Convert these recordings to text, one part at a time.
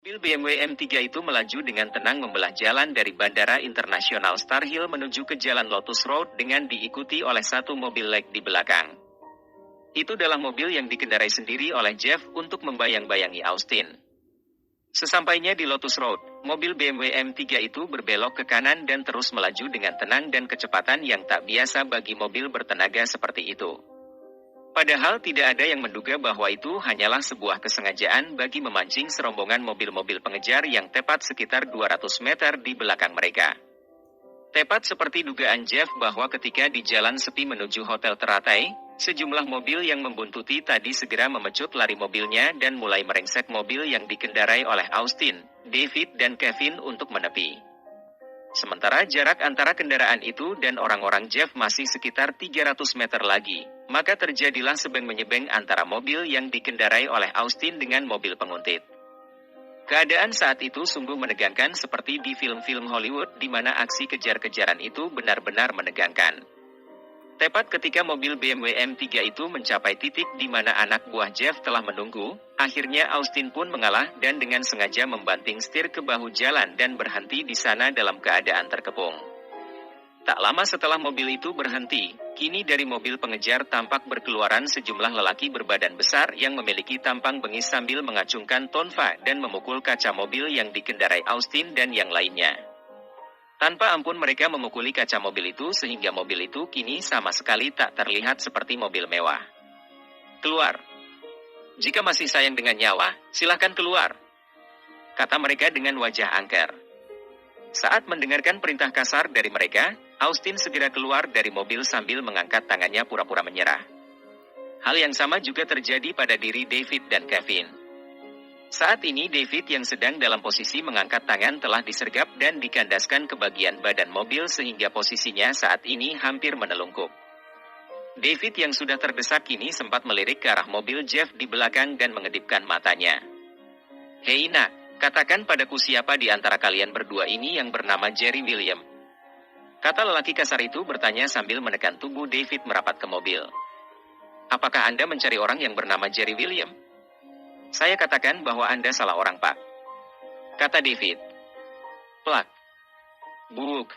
Mobil BMW M3 itu melaju dengan tenang membelah jalan dari Bandara Internasional Starhill menuju ke Jalan Lotus Road dengan diikuti oleh satu mobil leg di belakang. Itu adalah mobil yang dikendarai sendiri oleh Jeff untuk membayang-bayangi Austin. Sesampainya di Lotus Road, mobil BMW M3 itu berbelok ke kanan dan terus melaju dengan tenang dan kecepatan yang tak biasa bagi mobil bertenaga seperti itu. Padahal tidak ada yang menduga bahwa itu hanyalah sebuah kesengajaan bagi memancing serombongan mobil-mobil pengejar yang tepat sekitar 200 meter di belakang mereka. Tepat seperti dugaan Jeff bahwa ketika di jalan sepi menuju Hotel Teratai, sejumlah mobil yang membuntuti tadi segera memecut lari mobilnya dan mulai merengsek mobil yang dikendarai oleh Austin, David dan Kevin untuk menepi. Sementara jarak antara kendaraan itu dan orang-orang Jeff masih sekitar 300 meter lagi, maka terjadilah sebeng-menyebeng antara mobil yang dikendarai oleh Austin dengan mobil penguntit. Keadaan saat itu sungguh menegangkan seperti di film-film Hollywood di mana aksi kejar-kejaran itu benar-benar menegangkan. Tepat ketika mobil BMW M3 itu mencapai titik di mana anak buah Jeff telah menunggu, akhirnya Austin pun mengalah dan dengan sengaja membanting setir ke bahu jalan dan berhenti di sana dalam keadaan terkepung. Tak lama setelah mobil itu berhenti, kini dari mobil pengejar tampak berkeluaran sejumlah lelaki berbadan besar yang memiliki tampang bengis sambil mengacungkan tonfa dan memukul kaca mobil yang dikendarai Austin dan yang lainnya. Tanpa ampun mereka memukuli kaca mobil itu sehingga mobil itu kini sama sekali tak terlihat seperti mobil mewah. Keluar. Jika masih sayang dengan nyawa, silahkan keluar, kata mereka dengan wajah angker. Saat mendengarkan perintah kasar dari mereka, Austin segera keluar dari mobil sambil mengangkat tangannya pura-pura menyerah. Hal yang sama juga terjadi pada diri David dan Kevin. Saat ini David yang sedang dalam posisi mengangkat tangan telah disergap dan dikandaskan ke bagian badan mobil sehingga posisinya saat ini hampir menelungkup. David yang sudah terdesak kini sempat melirik ke arah mobil Jeff di belakang dan mengedipkan matanya. "Hei nak, katakan padaku siapa di antara kalian berdua ini yang bernama Jerry William?" Kata lelaki kasar itu bertanya sambil menekan tubuh David merapat ke mobil. "Apakah Anda mencari orang yang bernama Jerry William?" "Saya katakan bahwa Anda salah orang, Pak," kata David. "Plak. Buk.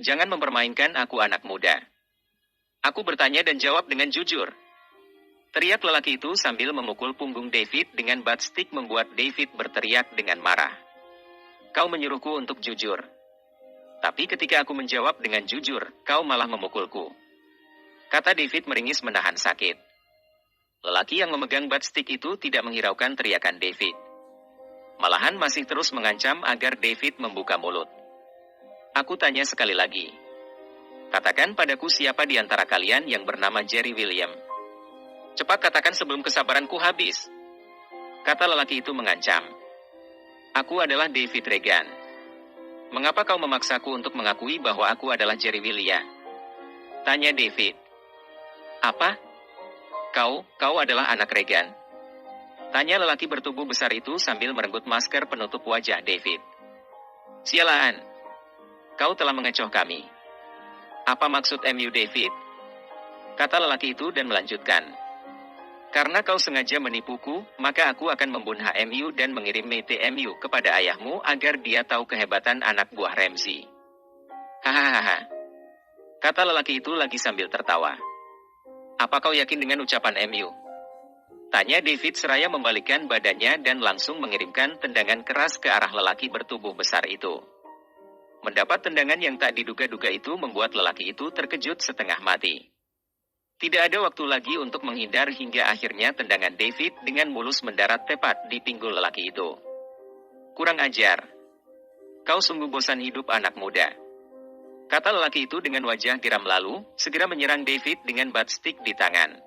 Jangan mempermainkan aku anak muda. Aku bertanya dan jawab dengan jujur," teriak lelaki itu sambil memukul punggung David dengan bat stick membuat David berteriak dengan marah. "Kau menyuruhku untuk jujur. Tapi ketika aku menjawab dengan jujur, kau malah memukulku," kata David meringis menahan sakit. Lelaki yang memegang bat stick itu tidak menghiraukan teriakan David. Malahan masih terus mengancam agar David membuka mulut. "Aku tanya sekali lagi. Katakan padaku siapa di antara kalian yang bernama Jerry William. Cepat katakan sebelum kesabaranku habis," kata lelaki itu mengancam. "Aku adalah David Regan. Mengapa kau memaksaku untuk mengakui bahwa aku adalah Jerry William?" tanya David. "Apa? Kau adalah anak Regan?" tanya lelaki bertubuh besar itu sambil merenggut masker penutup wajah David. "Sialaan. Kau telah mengecoh kami." "Apa maksud MU David?" kata lelaki itu dan melanjutkan. "Karena kau sengaja menipuku, maka aku akan membunuh MU dan mengirim MU kepada ayahmu agar dia tahu kehebatan anak buah Ramsey." "Hahaha," kata lelaki itu lagi sambil tertawa. "Apa kau yakin dengan ucapan MU?" tanya David seraya membalikkan badannya dan langsung mengirimkan tendangan keras ke arah lelaki bertubuh besar itu. Mendapat tendangan yang tak diduga-duga itu membuat lelaki itu terkejut setengah mati. Tidak ada waktu lagi untuk menghindar hingga akhirnya tendangan David dengan mulus mendarat tepat di pinggul lelaki itu. "Kurang ajar. Kau sungguh bosan hidup anak muda," kata lelaki itu dengan wajah tiram lalu, segera menyerang David dengan bat stick di tangan.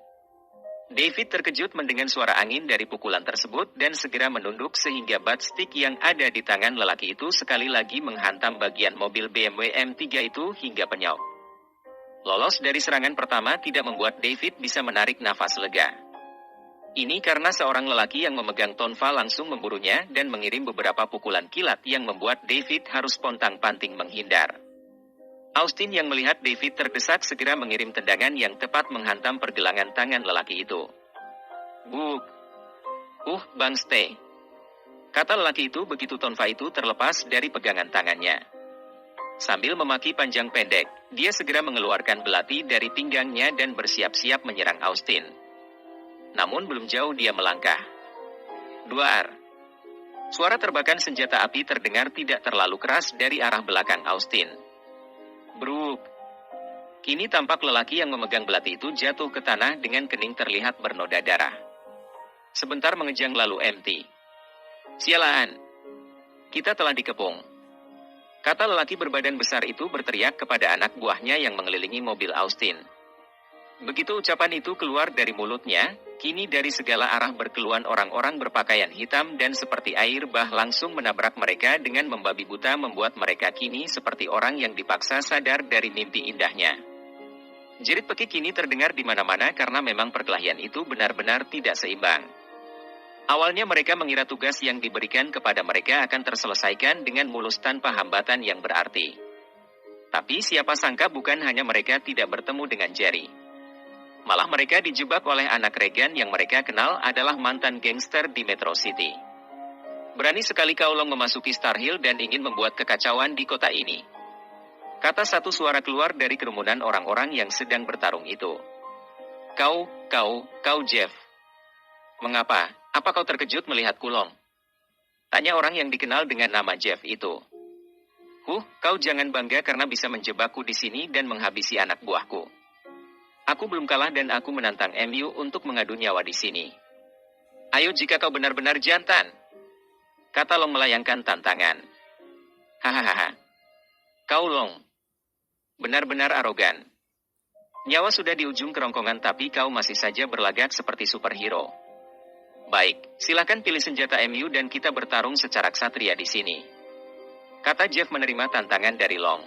David terkejut mendengar suara angin dari pukulan tersebut dan segera menunduk sehingga bat stick yang ada di tangan lelaki itu sekali lagi menghantam bagian mobil BMW M3 itu hingga penyok. Lolos dari serangan pertama tidak membuat David bisa menarik nafas lega. Ini karena seorang lelaki yang memegang tonfa langsung memburunya dan mengirim beberapa pukulan kilat yang membuat David harus pontang-panting menghindar. Austin yang melihat David terdesak segera mengirim tendangan yang tepat menghantam pergelangan tangan lelaki itu. "Buk. Bang Stay," Kata lelaki itu begitu tonfa itu terlepas dari pegangan tangannya. Sambil memaki panjang pendek, dia segera mengeluarkan belati dari pinggangnya dan bersiap-siap menyerang Austin. Namun belum jauh dia melangkah. Duar. Suara terbakan senjata api terdengar tidak terlalu keras dari arah belakang Austin. Bruk. Kini tampak lelaki yang memegang belati itu jatuh ke tanah dengan kening terlihat bernoda darah. Sebentar mengejang lalu empty. Sialaan. Kita telah dikepung. Kata lelaki berbadan besar itu berteriak kepada anak buahnya yang mengelilingi mobil Austin. Begitu ucapan itu keluar dari mulutnya, kini dari segala arah berkeluhan orang-orang berpakaian hitam dan seperti air bah langsung menabrak mereka dengan membabi buta membuat mereka kini seperti orang yang dipaksa sadar dari mimpi indahnya. Jerit pekik kini terdengar di mana-mana karena memang perkelahian itu benar-benar tidak seimbang. Awalnya mereka mengira tugas yang diberikan kepada mereka akan terselesaikan dengan mulus tanpa hambatan yang berarti. Tapi siapa sangka bukan hanya mereka tidak bertemu dengan Jerry. Malah mereka dijebak oleh anak Regan yang mereka kenal adalah mantan gangster di Metro City. Berani sekali kau Long memasuki Star Hill dan ingin membuat kekacauan di kota ini. Kata satu suara keluar dari kerumunan orang-orang yang sedang bertarung itu. Kau Jeff. Mengapa? Apa kau terkejut melihat Kulong? Tanya orang yang dikenal dengan nama Jeff itu. Kau jangan bangga karena bisa menjebakku di sini dan menghabisi anak buahku. Aku belum kalah dan aku menantang MU untuk mengadu nyawa di sini. Ayo jika kau benar-benar jantan. Kata Long melayangkan tantangan. Hahaha. Kau Long. Benar-benar arogan. Nyawa sudah di ujung kerongkongan tapi kau masih saja berlagak seperti superhero. Baik, silakan pilih senjata MU dan kita bertarung secara ksatria di sini. Kata Jeff menerima tantangan dari Long.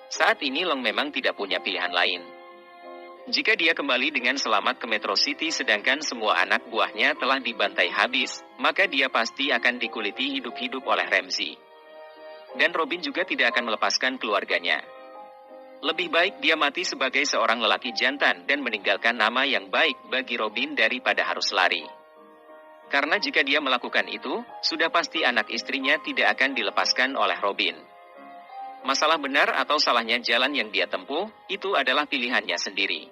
Saat ini Long memang tidak punya pilihan lain. Jika dia kembali dengan selamat ke Metro City sedangkan semua anak buahnya telah dibantai habis, maka dia pasti akan dikuliti hidup-hidup oleh Ramsey. Dan Robin juga tidak akan melepaskan keluarganya. Lebih baik dia mati sebagai seorang lelaki jantan dan meninggalkan nama yang baik bagi Robin daripada harus lari. Karena jika dia melakukan itu, sudah pasti anak istrinya tidak akan dilepaskan oleh Robin. Masalah benar atau salahnya jalan yang dia tempuh, itu adalah pilihannya sendiri.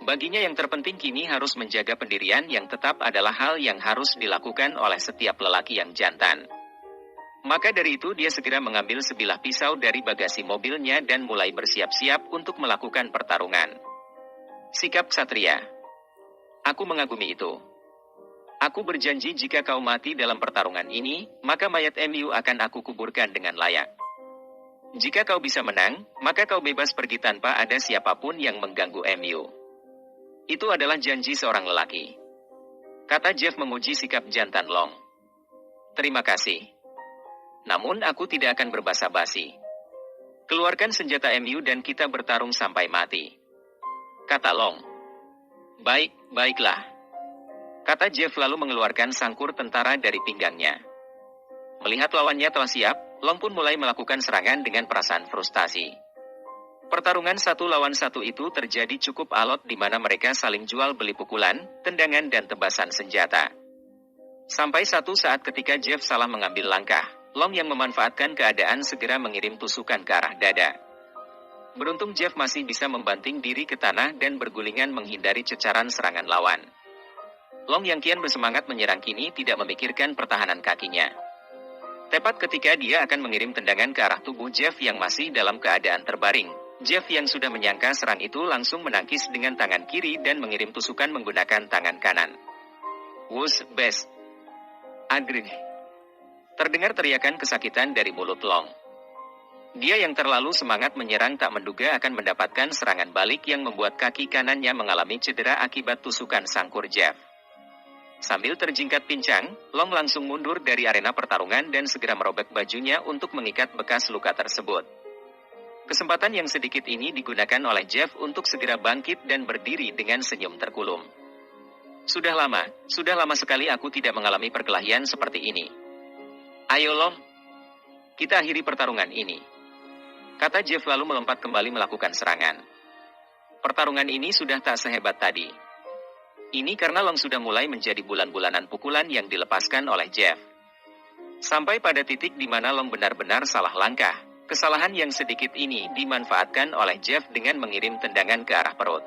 Baginya yang terpenting kini harus menjaga pendirian yang tetap adalah hal yang harus dilakukan oleh setiap lelaki yang jantan. Maka dari itu dia segera mengambil sebilah pisau dari bagasi mobilnya dan mulai bersiap-siap untuk melakukan pertarungan. Sikap ksatria. Aku mengagumi itu. Aku berjanji jika kau mati dalam pertarungan ini, maka mayat MU akan aku kuburkan dengan layak. Jika kau bisa menang, maka kau bebas pergi tanpa ada siapapun yang mengganggu MU. Itu adalah janji seorang lelaki. Kata Jeff memuji sikap jantan Long. Terima kasih. Namun aku tidak akan berbasa-basi. Keluarkan senjata MU dan kita bertarung sampai mati. Kata Long. Baiklah. Kata Jeff lalu mengeluarkan sangkur tentara dari pinggangnya. Melihat lawannya telah siap, Long pun mulai melakukan serangan dengan perasaan frustasi. Pertarungan satu lawan satu itu terjadi cukup alot di mana mereka saling jual beli pukulan, tendangan dan tebasan senjata. Sampai satu saat ketika Jeff salah mengambil langkah, Long yang memanfaatkan keadaan segera mengirim tusukan ke arah dada. Beruntung Jeff masih bisa membanting diri ke tanah dan bergulingan menghindari cecaran serangan lawan. Long yang kian bersemangat menyerang kini tidak memikirkan pertahanan kakinya. Tepat ketika dia akan mengirim tendangan ke arah tubuh Jeff yang masih dalam keadaan terbaring, Jeff yang sudah menyangka serang itu langsung menangkis dengan tangan kiri dan mengirim tusukan menggunakan tangan kanan. Wush, best. Agree. Terdengar teriakan kesakitan dari mulut Long. Dia yang terlalu semangat menyerang tak menduga akan mendapatkan serangan balik yang membuat kaki kanannya mengalami cedera akibat tusukan sangkur Jeff. Sambil terjingkat pincang, Long langsung mundur dari arena pertarungan dan segera merobek bajunya untuk mengikat bekas luka tersebut. Kesempatan yang sedikit ini digunakan oleh Jeff untuk segera bangkit dan berdiri dengan senyum terkulum. Sudah lama sekali aku tidak mengalami perkelahian seperti ini. Ayo Long, kita akhiri pertarungan ini. Kata Jeff lalu melompat kembali melakukan serangan. Pertarungan ini sudah tak sehebat tadi. Ini karena Long sudah mulai menjadi bulan-bulanan pukulan yang dilepaskan oleh Jeff. Sampai pada titik di mana Long benar-benar salah langkah. Kesalahan yang sedikit ini dimanfaatkan oleh Jeff dengan mengirim tendangan ke arah perut.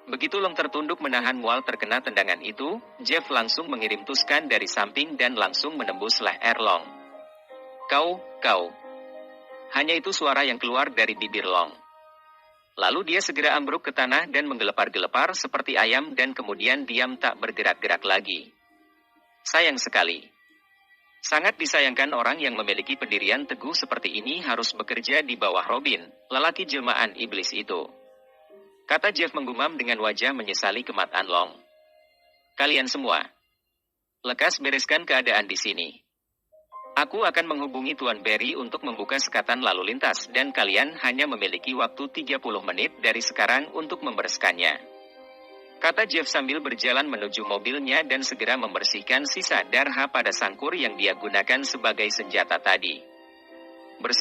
Begitu Long tertunduk menahan mual terkena tendangan itu, Jeff langsung mengirim tuskan dari samping dan langsung menembus leher Long. Kau. Hanya itu suara yang keluar dari bibir Long. Lalu dia segera ambruk ke tanah dan menggelepar-gelepar seperti ayam dan kemudian diam tak bergerak-gerak lagi. Sayang sekali. Sangat disayangkan orang yang memiliki pendirian teguh seperti ini harus bekerja di bawah Robin, lelaki jelmaan iblis itu. Kata Jeff menggumam dengan wajah menyesali kematian Long. Kalian semua, lekas bereskan keadaan di sini. Aku akan menghubungi Tuan Barry untuk membuka sekatan lalu lintas dan kalian hanya memiliki waktu 30 menit dari sekarang untuk membereskannya. Kata Jeff sambil berjalan menuju mobilnya dan segera membersihkan sisa darah pada sangkur yang dia gunakan sebagai senjata tadi.